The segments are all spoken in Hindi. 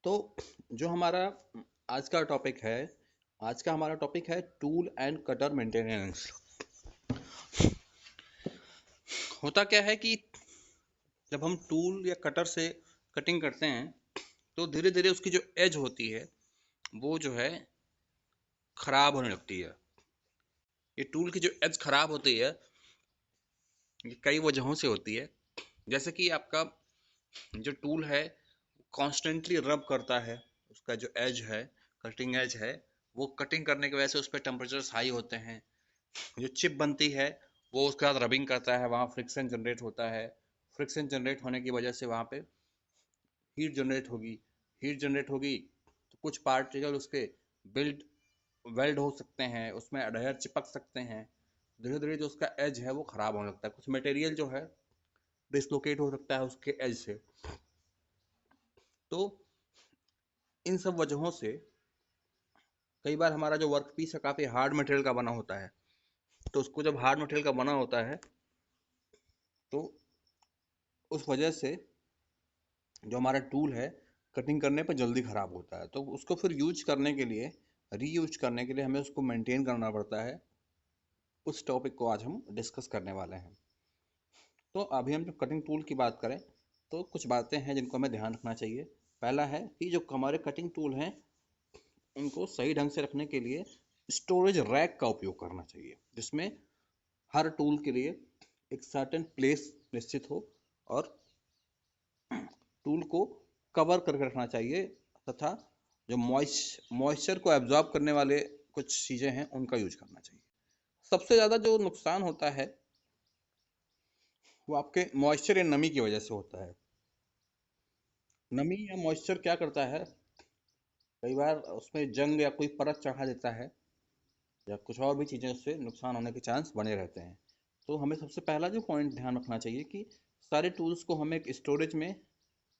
तो जो हमारा आज का टॉपिक है आज का हमारा टॉपिक है टूल एंड कटर मेंटेनेंस। होता क्या है कि जब हम टूल या कटर से कटिंग करते हैं तो धीरे धीरे उसकी जो एज होती है वो जो है खराब होने लगती है। ये टूल की जो एज खराब होती है ये कई वजहों से होती है। जैसे कि आपका जो टूल है कॉन्स्टेंटली रब करता है, उसका जो एज है, कटिंग एज है, वो कटिंग करने की वजह से उस पर टेम्परेचर हाई होते हैं। जो चिप बनती है वो उसके साथ रबिंग करता है, वहाँ फ्रिक्शन जनरेट होता है। फ्रिक्शन जनरेट होने की वजह से वहाँ पे हीट जनरेट होगी। हीट जनरेट होगी तो कुछ पार्टिकल उसके बिल्ड वेल्ड हो सकते हैं, उसमें अडहेर चिपक सकते हैं। धीरे धीरे जो उसका एज है वो खराब होने लगता है, कुछ मटेरियल जो है डिसलोकेट हो सकता है उसके एज से। तो इन सब वजहों से कई बार हमारा जो वर्क पीस है काफ़ी हार्ड मटेरियल का बना होता है। तो उसको जब हार्ड मटेरियल का बना होता है तो उस वजह से जो हमारा टूल है कटिंग करने पर जल्दी ख़राब होता है। तो उसको फिर यूज करने के लिए, रीयूज करने के लिए हमें उसको मेंटेन करना पड़ता है। उस टॉपिक को आज हम डिस्कस करने वाले हैं। तो अभी हम जब कटिंग टूल की बात करें तो कुछ बातें हैं जिनको हमें ध्यान रखना चाहिए। पहला है कि जो हमारे कटिंग टूल हैं उनको सही ढंग से रखने के लिए स्टोरेज रैक का उपयोग करना चाहिए, जिसमें हर टूल के लिए एक सर्टेन प्लेस निश्चित हो और टूल को कवर करके रखना चाहिए, तथा जो मॉइस्चर को एब्जॉर्ब करने वाले कुछ चीज़ें हैं उनका यूज करना चाहिए। सबसे ज़्यादा जो नुकसान होता है वो आपके मॉइस्चर या नमी की वजह से होता है। नमी या मॉइस्चर क्या करता है, कई बार उसमें जंग या कोई परत चढ़ा देता है या कुछ और भी चीज़ें, उससे नुकसान होने के चांस बने रहते हैं। तो हमें सबसे पहला जो पॉइंट ध्यान रखना चाहिए कि सारे टूल्स को हम एक स्टोरेज में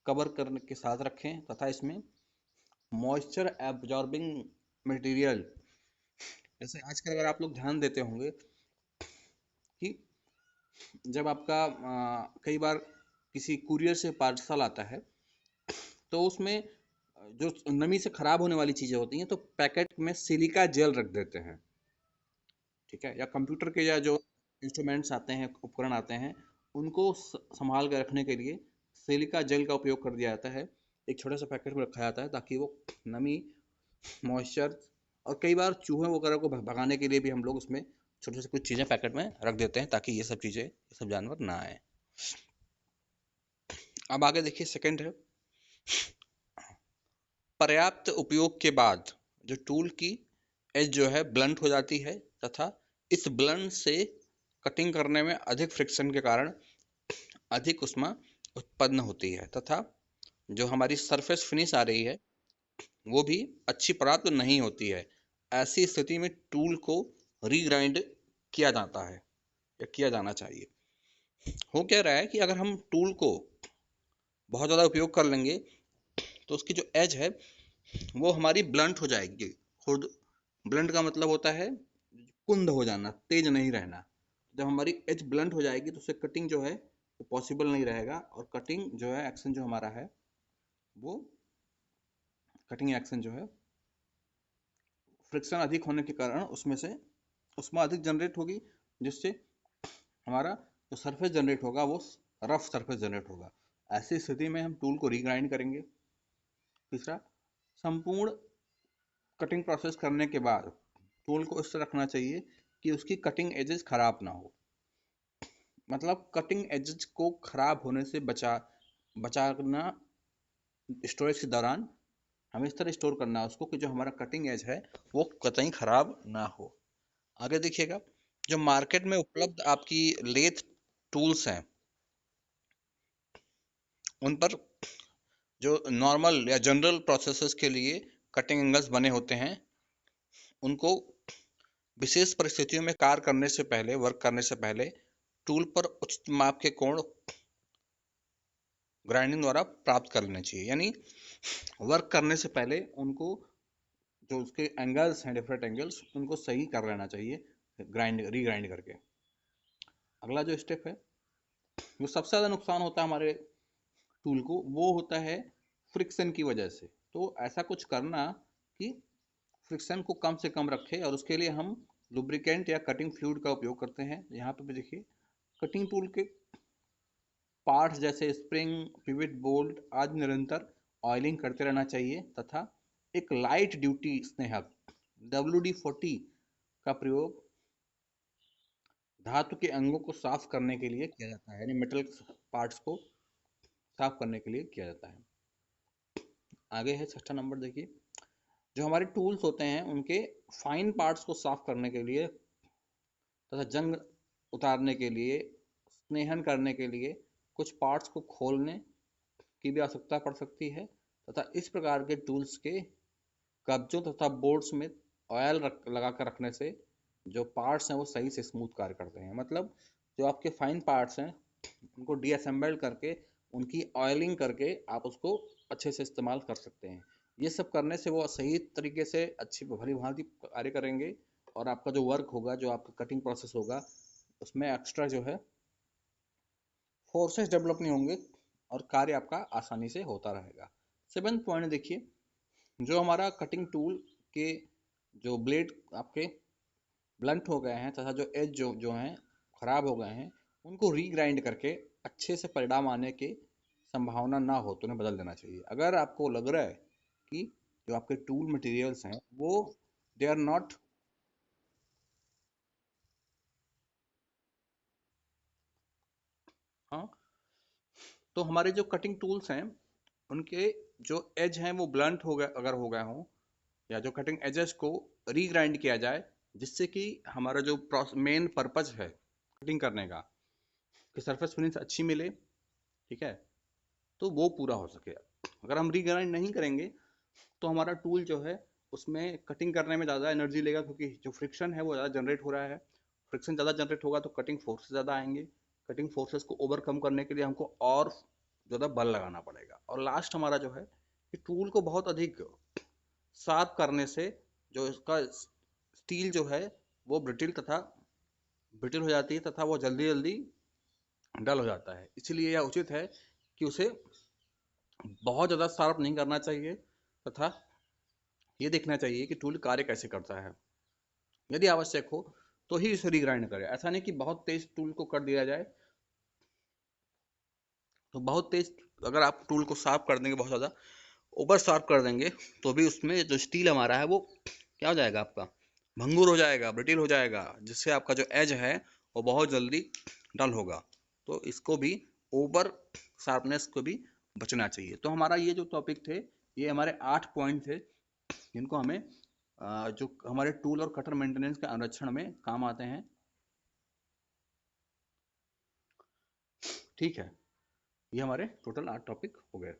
कवर करने के साथ रखें, तथा इसमें मॉइस्चर एब्जॉर्बिंग मटेरियल, जैसे आजकल अगर आप लोग ध्यान देते होंगे कि जब आपका कई बार किसी कुरियर से पार्सल आता है तो उसमें जो नमी से खराब होने वाली चीज़ें होती हैं तो पैकेट में सिलिका जेल रख देते हैं। ठीक है, या कंप्यूटर के या जो इंस्ट्रूमेंट्स आते हैं, उपकरण आते हैं, उनको संभाल कर रखने के लिए सिलिका जेल का उपयोग कर दिया जाता है। एक छोटे से पैकेट में रखा जाता है ताकि वो नमी, मॉइस्चर और कई बार चूहे वगैरह को भगाने के लिए भी हम लोग उसमें छोटे से कुछ चीज़ें पैकेट में रख देते हैं ताकि ये सब चीज़ें, ये सब जानवर ना आए। अब आगे देखिए, सेकंड है पर्याप्त उपयोग के बाद जो टूल की एज जो है ब्लंट हो जाती है, तथा इस ब्लंट से कटिंग करने में अधिक फ्रिक्शन के कारण अधिक ऊष्मा उत्पन्न होती है, तथा जो हमारी सरफेस फिनिश आ रही है वो भी अच्छी प्राप्त नहीं होती है। ऐसी स्थिति में टूल को रीग्राइंड किया जाता है या किया जाना चाहिए। हो क्या रहा है कि अगर हम टूल को बहुत ज़्यादा उपयोग कर लेंगे तो उसकी जो एज है वो हमारी ब्लंट हो जाएगी। खुद ब्लंट का मतलब होता है कुंद हो जाना, तेज नहीं रहना। जब हमारी एज ब्लंट हो जाएगी तो उससे कटिंग जो है वो पॉसिबल नहीं रहेगा, और कटिंग जो है एक्शन जो हमारा है वो कटिंग एक्शन जो है फ्रिक्शन अधिक होने के कारण उसमें से उसमें अधिक जनरेट होगी, जिससे हमारा जो सरफेस जनरेट होगा वो रफ सरफेस जनरेट होगा। ऐसी स्थिति में हम टूल को रीग्राइंड करेंगे। तीसरा, संपूर्ण कटिंग प्रोसेस करने के बाद टूल को इस तरह रखना चाहिए कि उसकी कटिंग एजेस खराब ना हो। मतलब कटिंग एजेस को खराब होने से बचाना स्टोरेज के दौरान हमें इस तरह स्टोर करना है उसको कि जो हमारा कटिंग एज है वो कतई खराब ना हो। आगे देखिएगा, जो मार्केट में उपलब्ध आपकी लेथ टूल्स हैं उन पर जो नॉर्मल या जनरल प्रोसेसेस के लिए कटिंग एंगल्स बने होते हैं, उनको विशेष परिस्थितियों में कार्य करने से पहले, वर्क करने से पहले टूल पर उचित माप के कोण ग्राइंडिंग द्वारा प्राप्त कर लेने चाहिए। यानी वर्क करने से पहले उनको, जो उसके एंगल्स हैं, डिफरेंट एंगल्स, उनको सही कर लेना चाहिए रीग्राइंड करके। अगला जो स्टेप है, जो सबसे ज़्यादा नुकसान होता है हमारे टूल को, वो होता है फ्रिक्शन की वजह से। तो ऐसा कुछ करना कि फ्रिक्शन को कम से कम रखे, और उसके लिए हम लुब्रिकेंट या कटिंग फ्लूइड का उपयोग करते हैं। यहाँ पे भी देखिए कटिंग टूल के पार्ट्स जैसे स्प्रिंग, पिवट, बोल्ट आदि निरंतर ऑयलिंग करते रहना चाहिए, तथा एक लाइट ड्यूटी स्नेहक WD-40 का प्रयोग धातु के अंगों को साफ करने के लिए किया जाता है, यानी मेटल पार्ट्स को साफ करने के लिए किया जाता है। आगे है 6वां नंबर, देखिए जो हमारे टूल्स होते हैं उनके फाइन पार्ट्स को साफ करने के लिए तथा जंग उतारने के लिए, स्नेहन करने के लिए कुछ पार्ट्स को खोलने की भी आवश्यकता पड़ सकती है, तथा इस प्रकार के टूल्स के कब्जों तथा बोर्ड्स में ऑयल लगा कर रखने से जो पार्ट्स हैं वो सही से स्मूथ कार्य करते हैं। मतलब जो आपके फाइन पार्ट्स हैं उनको डीअसेंबल करके उनकी ऑयलिंग करके आप उसको अच्छे से इस्तेमाल कर सकते हैं। ये सब करने से वो सही तरीके से अच्छी भली भांति कार्य करेंगे, और आपका जो वर्क होगा, जो आपका कटिंग प्रोसेस होगा, उसमें एक्स्ट्रा जो है फोर्सेस डेवलप नहीं होंगे और कार्य आपका आसानी से होता रहेगा। 7वां पॉइंट देखिए, जो हमारा कटिंग टूल के जो ब्लेड आपके ब्लंट हो गए हैं तथा जो एज जो हैं खराब हो गए हैं, उनको रीग्राइंड करके अच्छे से परिणाम आने की संभावना ना हो तो उन्हें बदल देना चाहिए। अगर आपको लग रहा है कि जो आपके टूल मटेरियल्स हैं वो दे आर नॉट, हाँ, तो हमारे जो कटिंग टूल्स हैं उनके जो एज हैं वो ब्लंट हो गए, अगर हो गए हों, या जो कटिंग एजेस को रीग्राइंड किया जाए, जिससे कि हमारा जो मेन पर्पज है कटिंग करने का, कि सरफेस फिनिश अच्छी मिले, ठीक है, तो वो पूरा हो सके। अगर हम रीग्राइंड नहीं करेंगे तो हमारा टूल जो है उसमें कटिंग करने में ज़्यादा एनर्जी लेगा, क्योंकि जो फ्रिक्शन है वो ज़्यादा जनरेट हो रहा है। फ्रिक्शन ज़्यादा जनरेट होगा तो कटिंग फोर्स ज़्यादा आएंगे। कटिंग फोर्सेस को ओवरकम करने के लिए हमको और ज़्यादा बल लगाना पड़ेगा। और लास्ट हमारा जो है कि टूल को बहुत अधिक शार्प करने से जो इसका स्टील जो है वो ब्रिटिल हो जाती है तथा वो जल्दी जल्दी डल हो जाता है। इसलिए यह उचित है कि उसे बहुत ज़्यादा शार्प नहीं करना चाहिए, तथा ये देखना चाहिए कि टूल कार्य कैसे करता है। यदि आवश्यक हो तो ही इसे रिग्राइंड करें। ऐसा नहीं कि बहुत तेज टूल को कर दिया जाए। तो बहुत तेज अगर आप टूल को शार्प कर देंगे, बहुत ज़्यादा ओवर शार्प कर देंगे, तो भी उसमें जो स्टील हमारा है वो क्या हो जाएगा, आपका भंगुर हो जाएगा, ब्रिटिल हो जाएगा, जिससे आपका जो एज है वो बहुत जल्दी डल होगा। तो इसको भी, ओवर शार्पनेस को भी बचना चाहिए। तो हमारा ये जो टॉपिक थे, ये हमारे 8 पॉइंट थे जिनको हमें जो हमारे टूल और कटर मेंटेनेंस के अनुरक्षण में काम आते हैं। ठीक है, ये हमारे टोटल 8 टॉपिक हो गए।